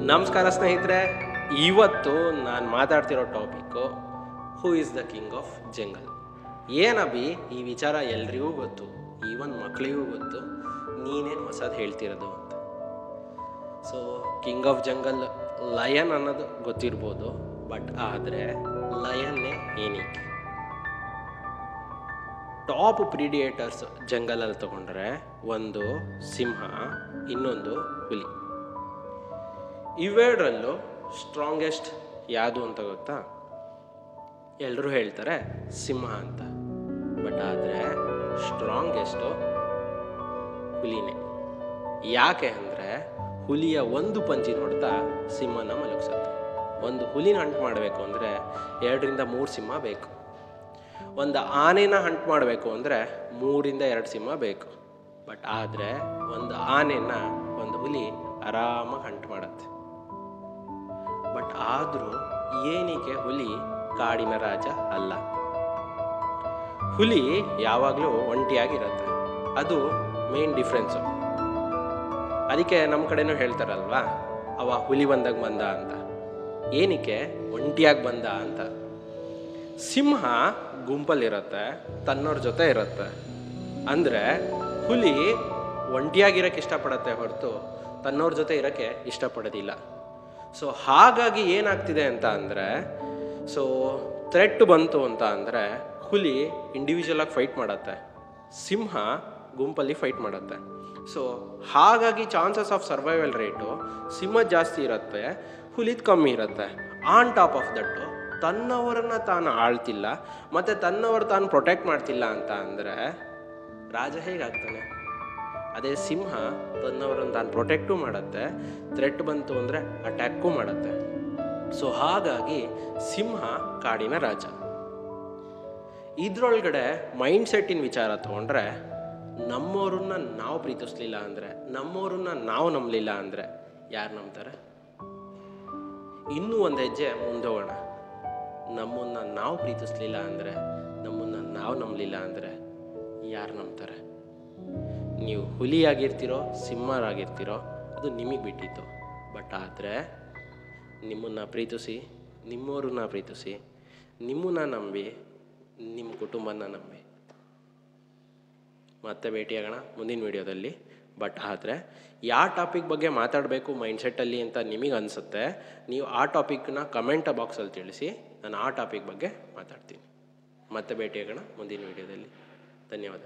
ನಮಸ್ಕಾರ ಸ್ನೇಹಿತರೆ, ಇವತ್ತು ನಾನು ಮಾತಾಡ್ತಿರೋ topic who is the king of jungle. ಏನಬಿ ಈ ವಿಚಾರ ಎಲ್ರಿಗೂ ಗೊತ್ತು, ಈವನ್ ಮಕ್ಕಳಿಗೂ ಗೊತ್ತು, ನೀನೇನು ಹೊಸದು ಹೇಳ್ತಿರೋದು ಅಂತ. So king of jungle lion ಅನ್ನೋದು ಗೊತ್ತಿರ್ಬೋದು, ಬಟ್ ಆದರೆ ಲಯನ್ನೇ ಏನಕ್ಕೆ? ಟಾಪ್ ಪ್ರಿಡಿಯೇಟರ್ಸ್ ಜಂಗಲಲ್ಲಿ ತಗೊಂಡ್ರೆ ಒಂದು ಸಿಂಹ, ಇನ್ನೊಂದು ಹುಲಿ. ಇವೆರಡರಲ್ಲೂ ಸ್ಟ್ರಾಂಗೆಸ್ಟ್ ಯಾವುದು ಅಂತ ಗೊತ್ತಾ? ಎಲ್ಲರೂ ಹೇಳ್ತಾರೆ ಸಿಂಹ ಅಂತ, ಬಟ್ ಆದರೆ ಸ್ಟ್ರಾಂಗೆಸ್ಟು ಹುಲಿನೇ. ಯಾಕೆ ಅಂದರೆ ಹುಲಿಯ ಒಂದು ಪಂಚಿನ ಹೊಡೆತ ಸಿಂಹನ ಮಲಗಿಸುತ್ತೆ. ಒಂದು ಹುಲಿನ ಹಂಟ್ ಮಾಡಬೇಕು ಅಂದರೆ 2-3 ಸಿಂಹ ಬೇಕು. ಒಂದು ಆನೆನ ಹಂಟ್ ಮಾಡಬೇಕು ಅಂದರೆ 3-2 ಸಿಂಹ ಬೇಕು. ಬಟ್ ಆದರೆ ಒಂದು ಆನೆನ ಒಂದು ಹುಲಿ ಆರಾಮಾಗಿ ಹಂಟ್ ಮಾಡುತ್ತೆ. ಬಟ್ ಆದರೂ ಏನಕ್ಕೆ ಹುಲಿ ಕಾಡಿನ ರಾಜ ಅಲ್ಲ? ಹುಲಿ ಯಾವಾಗಲೂ ಒಂಟಿಯಾಗಿರುತ್ತೆ, ಅದು ಮೇನ್ ಡಿಫ್ರೆನ್ಸು. ಅದಕ್ಕೆ ನಮ್ಮ ಕಡೆನೂ ಹೇಳ್ತಾರಲ್ವಾ, ಅವ ಹುಲಿ ಬಂದಾಗ ಬಂದ ಅಂತ. ಏನಕ್ಕೆ ಒಂಟಿಯಾಗಿ ಬಂದ ಅಂತ? ಸಿಂಹ ಗುಂಪಲ್ಲಿರುತ್ತೆ, ತನ್ನವ್ರ ಜೊತೆ ಇರುತ್ತೆ. ಅಂದರೆ ಹುಲಿ ಒಂಟಿಯಾಗಿರೋಕ್ಕೆ ಇಷ್ಟಪಡತ್ತೆ ಹೊರತು ತನ್ನವ್ರ ಜೊತೆ ಇರೋಕ್ಕೆ ಇಷ್ಟಪಡೋದಿಲ್ಲ. ಸೊ ಹಾಗಾಗಿ ಏನಾಗ್ತಿದೆ ಅಂತ ಅಂದರೆ, ಸೊ ಥ್ರೆಟ್ ಬಂತು ಅಂತ ಅಂದರೆ ಹುಲಿ ಇಂಡಿವಿಜುವಲಾಗಿ ಫೈಟ್ ಮಾಡುತ್ತೆ, ಸಿಂಹ ಗುಂಪಲ್ಲಿ ಫೈಟ್ ಮಾಡುತ್ತೆ. ಸೊ ಹಾಗಾಗಿ ಚಾನ್ಸಸ್ ಆಫ್ ಸರ್ವೈವಲ್ ರೇಟು ಸಿಂಹ ಜಾಸ್ತಿ ಇರುತ್ತೆ, ಹುಲಿದು ಕಮ್ಮಿ ಇರುತ್ತೆ. ಆನ್ ಟಾಪ್ ಆಫ್ ದಟ್ಟು ತನ್ನವರನ್ನು ತಾನು ಆಳ್ತಿಲ್ಲ ಮತ್ತು ತನ್ನವರು ತಾನು ಪ್ರೊಟೆಕ್ಟ್ ಮಾಡ್ತಿಲ್ಲ ಅಂತ ಅಂದರೆ ರಾಜ ಹೇಗಾಗ್ತಾನೆ? ಅದೇ ಸಿಂಹ ತನ್ನವರನ್ನು ತಾನು ಪ್ರೊಟೆಕ್ಟು ಮಾಡುತ್ತೆ, ಥ್ರೆಟ್ ಬಂತು ಅಂದರೆ ಅಟ್ಯಾಕು ಮಾಡುತ್ತೆ. ಸೊ ಹಾಗಾಗಿ ಸಿಂಹ ಕಾಡಿನ ರಾಜ. ಇದರೊಳಗಡೆ ಮೈಂಡ್ ಸೆಟ್ಟಿನ ವಿಚಾರ ತೊಗೊಂಡ್ರೆ, ನಮ್ಮವ್ರನ್ನ ನಾವು ಪ್ರೀತಿಸ್ಲಿಲ್ಲ ಅಂದರೆ, ನಮ್ಮವ್ರನ್ನ ನಾವು ನಂಬಲಿಲ್ಲ ಅಂದರೆ ಯಾರು ನಂಬ್ತಾರೆ? ಇನ್ನೂ ಒಂದು ಹೆಜ್ಜೆ ಮುಂದೆ ಹೋಗೋಣ. ನಮ್ಮನ್ನು ನಾವು ಪ್ರೀತಿಸ್ಲಿಲ್ಲ ಅಂದರೆ, ನಮ್ಮನ್ನು ನಾವು ನಂಬಲಿಲ್ಲ ಅಂದರೆ ಯಾರು ನಂಬ್ತಾರೆ? ನೀವು ಹುಲಿಯಾಗಿರ್ತೀರೋ ಸಿಂಹರಾಗಿರ್ತೀರೋ ಅದು ನಿಮಗೆ ಬಿಟ್ಟಿತ್ತು. ಬಟ್ ಆದರೆ ನಿಮ್ಮನ್ನು ಪ್ರೀತಿಸಿ, ನಿಮ್ಮವ್ರನ್ನ ಪ್ರೀತಿಸಿ, ನಿಮ್ಮನ್ನ ನಂಬಿ, ನಿಮ್ಮ ಕುಟುಂಬನ ನಂಬಿ. ಮತ್ತೆ ಭೇಟಿಯಾಗೋಣ ಮುಂದಿನ ವಿಡಿಯೋದಲ್ಲಿ. ಬಟ್ ಆದರೆ ಯಾವ ಟಾಪಿಕ್ ಬಗ್ಗೆ ಮಾತಾಡಬೇಕು ಮೈಂಡ್ಸೆಟ್ಟಲ್ಲಿ ಅಂತ ನಿಮಗೆ ಅನಿಸುತ್ತೆ, ನೀವು ಆ ಟಾಪಿಕ್ನ ಕಮೆಂಟ್ ಬಾಕ್ಸಲ್ಲಿ ತಿಳಿಸಿ, ನಾನು ಆ ಟಾಪಿಕ್ ಬಗ್ಗೆ ಮಾತಾಡ್ತೀನಿ. ಮತ್ತೆ ಭೇಟಿಯಾಗೋಣ ಮುಂದಿನ ವಿಡಿಯೋದಲ್ಲಿ. ಧನ್ಯವಾದ.